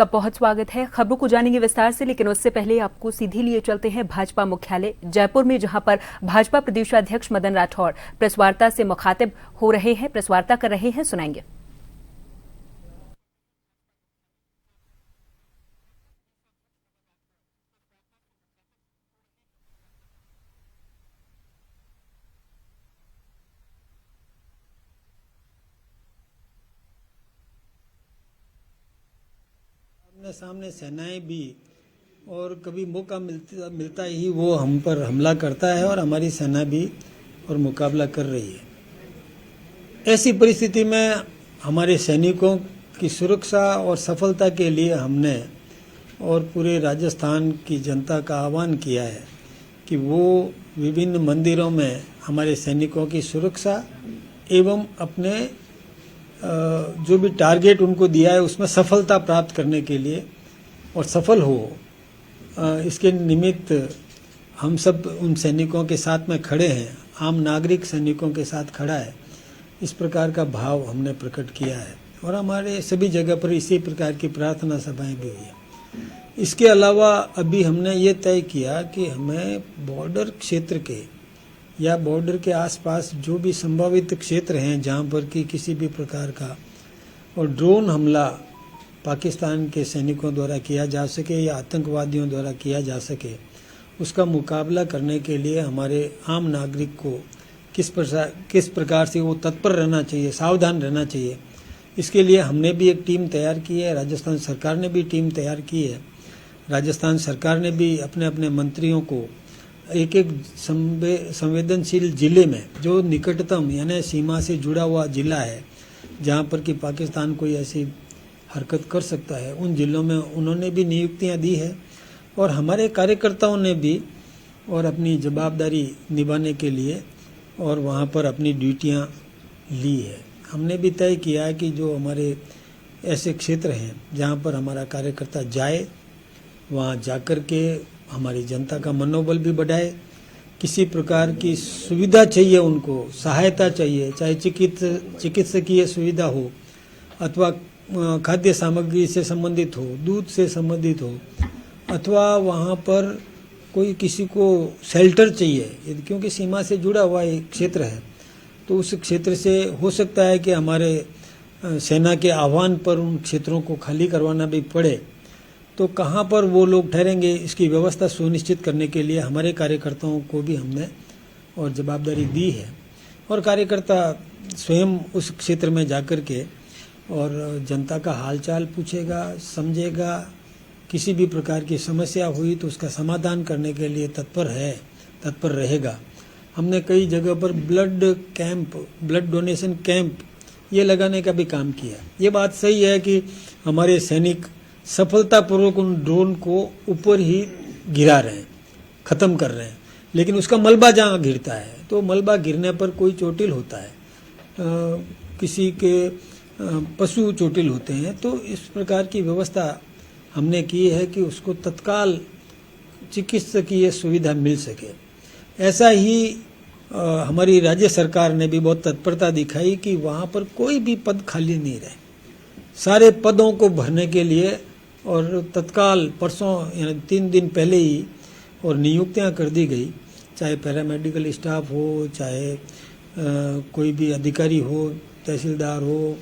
का बहुत स्वागत है। खबरों को जानेंगे विस्तार से, लेकिन उससे पहले आपको सीधे लिए चलते हैं भाजपा मुख्यालय जयपुर में, जहां पर भाजपा प्रदेशाध्यक्ष मदन राठौड़ प्रेस वार्ता से मुखातिब हो रहे हैं, प्रेस वार्ता कर रहे हैं। सुनाएंगे। सामने सेनाएं भी और कभी मौका मिलता ही वो हम पर हमला करता है और हमारी सेना भी और मुकाबला कर रही है। ऐसी परिस्थिति में हमारे सैनिकों की सुरक्षा और सफलता के लिए हमने और पूरे राजस्थान की जनता का आह्वान किया है कि वो विभिन्न मंदिरों में हमारे सैनिकों की सुरक्षा एवं अपने जो भी टारगेट उनको दिया है उसमें सफलता प्राप्त करने के लिए और सफल हो, इसके निमित्त हम सब उन सैनिकों के साथ में खड़े हैं। आम नागरिक सैनिकों के साथ खड़ा है, इस प्रकार का भाव हमने प्रकट किया है और हमारे सभी जगह पर इसी प्रकार की प्रार्थना सभाएं भी हुई है। इसके अलावा अभी हमने ये तय किया कि हमें बॉर्डर क्षेत्र के या बॉर्डर के आसपास जो भी संभावित क्षेत्र हैं जहां पर कि किसी भी प्रकार का और ड्रोन हमला पाकिस्तान के सैनिकों द्वारा किया जा सके या आतंकवादियों द्वारा किया जा सके, उसका मुकाबला करने के लिए हमारे आम नागरिक को किस प्रकार से वो तत्पर रहना चाहिए, सावधान रहना चाहिए। इसके लिए हमने भी एक टीम तैयार की है, राजस्थान सरकार ने भी टीम तैयार की है। राजस्थान सरकार ने भी अपने अपने मंत्रियों को एक एक संवेदनशील जिले में जो निकटतम यानी सीमा से जुड़ा हुआ जिला है जहां पर कि पाकिस्तान कोई ऐसी हरकत कर सकता है, उन जिलों में उन्होंने भी नियुक्तियां दी है और हमारे कार्यकर्ताओं ने भी और अपनी जवाबदारी निभाने के लिए और वहां पर अपनी ड्यूटियां ली है। हमने भी तय किया है कि जो हमारे ऐसे क्षेत्र हैं जहां पर हमारा कार्यकर्ता जाए, वहां जाकर के हमारी जनता का मनोबल भी बढ़ाए। किसी प्रकार की सुविधा चाहिए, उनको सहायता चाहिए, चाहे चिकित्सकीय सुविधा हो अथवा खाद्य सामग्री से संबंधित हो, दूध से संबंधित हो, अथवा वहाँ पर कोई किसी को शेल्टर चाहिए, क्योंकि सीमा से जुड़ा हुआ एक क्षेत्र है, तो उस क्षेत्र से हो सकता है कि हमारे सेना के आह्वान पर उन क्षेत्रों को खाली करवाना भी पड़े, तो कहाँ पर वो लोग ठहरेंगे, इसकी व्यवस्था सुनिश्चित करने के लिए हमारे कार्यकर्ताओं को भी हमने और जवाबदारी दी है और कार्यकर्ता स्वयं उस क्षेत्र में जाकर के और जनता का हालचाल पूछेगा, समझेगा, किसी भी प्रकार की समस्या हुई तो उसका समाधान करने के लिए तत्पर रहेगा। हमने कई जगह पर ब्लड डोनेशन कैंप ये लगाने का भी काम किया। ये बात सही है कि हमारे सैनिक सफलतापूर्वक उन ड्रोन को ऊपर ही गिरा रहे हैं, खत्म कर रहे हैं, लेकिन उसका मलबा जहाँ गिरता है तो मलबा गिरने पर कोई चोटिल होता है, किसी के पशु चोटिल होते हैं, तो इस प्रकार की व्यवस्था हमने की है कि उसको तत्काल चिकित्सकीय सुविधा मिल सके। ऐसा ही हमारी राज्य सरकार ने भी बहुत तत्परता दिखाई कि वहाँ पर कोई भी पद खाली नहीं रहे, सारे पदों को भरने के लिए और तत्काल परसों यानी 3 दिन पहले ही और नियुक्तियां कर दी गई, चाहे पैरामेडिकल स्टाफ हो, चाहे कोई भी अधिकारी हो, तहसीलदार हो,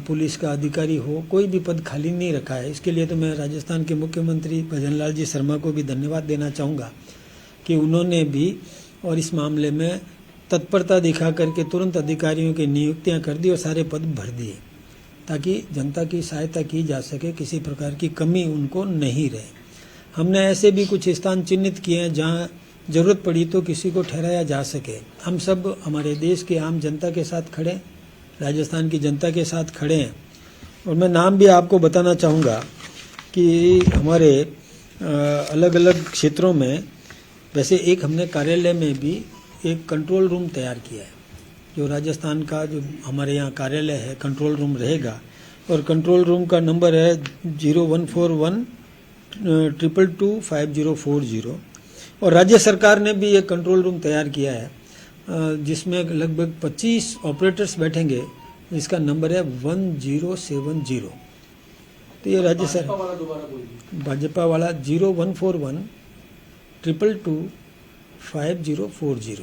पुलिस का अधिकारी हो, कोई भी पद खाली नहीं रखा है। इसके लिए तो मैं राजस्थान के मुख्यमंत्री भजनलाल जी शर्मा को भी धन्यवाद देना चाहूँगा कि उन्होंने भी और इस मामले में तत्परता दिखा करके तुरंत अधिकारियों की नियुक्तियां कर दी और सारे पद भर दिए ताकि जनता की सहायता की जा सके, किसी प्रकार की कमी उनको नहीं रहे। हमने ऐसे भी कुछ स्थान चिन्हित किए हैं जहां जरूरत पड़ी तो किसी को ठहराया जा सके। हम सब हमारे देश के आम जनता के साथ खड़े, राजस्थान की जनता के साथ खड़े हैं और मैं नाम भी आपको बताना चाहूँगा कि हमारे अलग अलग क्षेत्रों में, वैसे एक हमने कार्यालय में भी एक कंट्रोल रूम तैयार किया है, जो राजस्थान का जो हमारे यहाँ कार्यालय है कंट्रोल रूम रहेगा और कंट्रोल रूम का नंबर है 0141225040 और राज्य सरकार ने भी एक कंट्रोल रूम तैयार किया है जिसमें लगभग 25 ऑपरेटर्स बैठेंगे, इसका नंबर है 1070 तो ये राज्य सर भाजपा वाला दोबारा बोलिए। भाजपा वाला 0141 222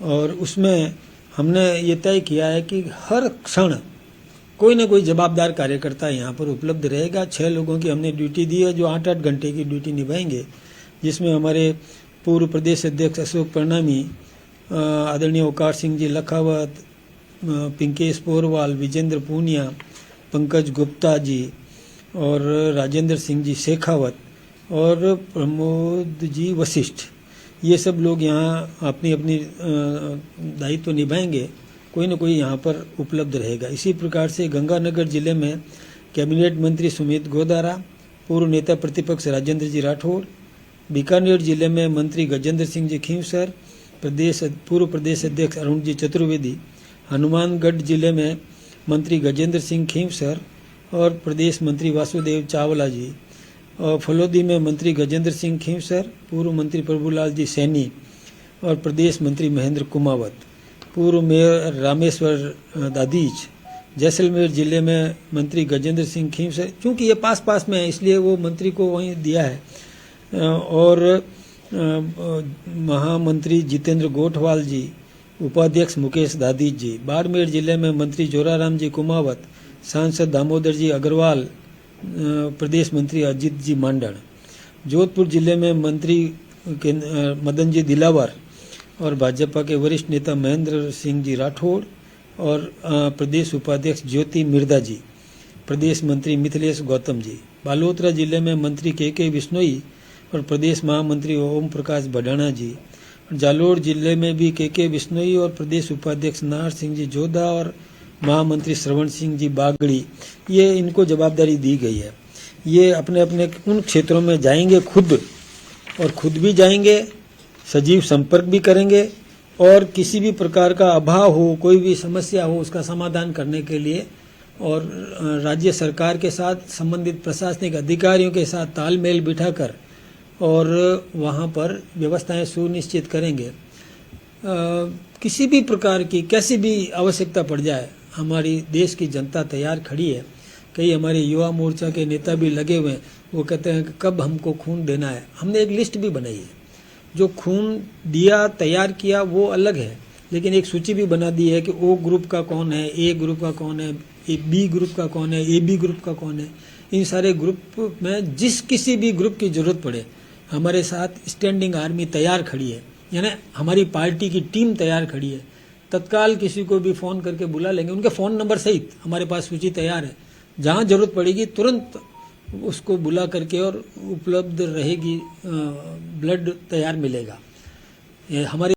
और उसमें हमने ये तय किया है कि हर क्षण कोई न कोई जवाबदार कार्यकर्ता यहाँ पर उपलब्ध रहेगा। 6 लोगों की हमने ड्यूटी दी है जो 8-8 घंटे की ड्यूटी निभाएंगे, जिसमें हमारे पूर्व प्रदेश अध्यक्ष अशोक परनामी, आदरणीय ओकार सिंह जी लखावत, पिंकेश पोरवाल, विजेंद्र पूनिया, पंकज गुप्ता जी और राजेंद्र सिंह जी शेखावत और प्रमोद जी वशिष्ठ, ये सब लोग यहाँ अपनी अपनी दायित्व निभाएंगे। कोई न कोई यहाँ पर उपलब्ध रहेगा। इसी प्रकार से गंगानगर जिले में कैबिनेट मंत्री सुमित गोदारा, पूर्व नेता प्रतिपक्ष राजेंद्र जी राठौड़, बीकानेर जिले में मंत्री गजेंद्र सिंह जी खींवसर, पूर्व प्रदेश अध्यक्ष अरुण जी चतुर्वेदी, हनुमानगढ़ जिले में मंत्री गजेंद्र सिंह खींवसर और प्रदेश मंत्री वासुदेव चावला जी, और फलोदी में मंत्री गजेंद्र सिंह खींवसर, पूर्व मंत्री प्रभुलाल जी सैनी और प्रदेश मंत्री महेंद्र कुमावत, पूर्व मेयर रामेश्वर दादीज, जैसलमेर जिले में मंत्री गजेंद्र सिंह खींवसर, चूंकि ये पास पास में है इसलिए वो मंत्री को वहीं दिया है, और महामंत्री जितेंद्र गोठवाल जी, उपाध्यक्ष मुकेश दादीज जी, बाड़मेर जिले में मंत्री जोराराम जी कुमावत, सांसद दामोदर जी अग्रवाल, प्रदेश मंत्री अजित जी मांडण, जोधपुर जिले में मंत्री मदन जी दिलावर और भाजपा के वरिष्ठ नेता महेंद्र सिंह जी राठौड़ और प्रदेश उपाध्यक्ष ज्योति मिर्दा जी, प्रदेश मंत्री मिथिलेश गौतम जी, बालोतरा जिले में मंत्री के बिश्नोई और प्रदेश महामंत्री ओम प्रकाश बडाना जी, जालोर जिले में भी के बिश्नोई और प्रदेश उपाध्यक्ष नाहर सिंह जी जोधा और महामंत्री श्रवण सिंह जी बागड़ी, ये इनको जवाबदारी दी गई है। ये अपने अपने उन क्षेत्रों में जाएंगे खुद, और खुद भी जाएंगे, सजीव संपर्क भी करेंगे, और किसी भी प्रकार का अभाव हो, कोई भी समस्या हो, उसका समाधान करने के लिए और राज्य सरकार के साथ, संबंधित प्रशासनिक अधिकारियों के साथ तालमेल बिठाकर और वहाँ पर व्यवस्थाएं सुनिश्चित करेंगे। किसी भी प्रकार की कैसी भी आवश्यकता पड़ जाए, हमारी देश की जनता तैयार खड़ी है। कई हमारे युवा मोर्चा के नेता भी लगे हुए हैं, वो कहते हैं कि कब हमको खून देना है। हमने एक लिस्ट भी बनाई है, जो खून दिया तैयार किया वो अलग है, लेकिन एक सूची भी बना दी है कि ओ ग्रुप का कौन है, ए ग्रुप का कौन है, बी ग्रुप का कौन है, ए बी ग्रुप का कौन है। इन सारे ग्रुप में जिस किसी भी ग्रुप की जरूरत पड़े, हमारे साथ स्टैंडिंग आर्मी तैयार खड़ी है, यानी हमारी पार्टी की टीम तैयार खड़ी है। तत्काल किसी को भी फोन करके बुला लेंगे, उनके फोन नंबर सहित हमारे पास सूची तैयार है। जहां जरूरत पड़ेगी तुरंत उसको बुला करके और उपलब्ध रहेगी, ब्लड तैयार मिलेगा। ये हमारी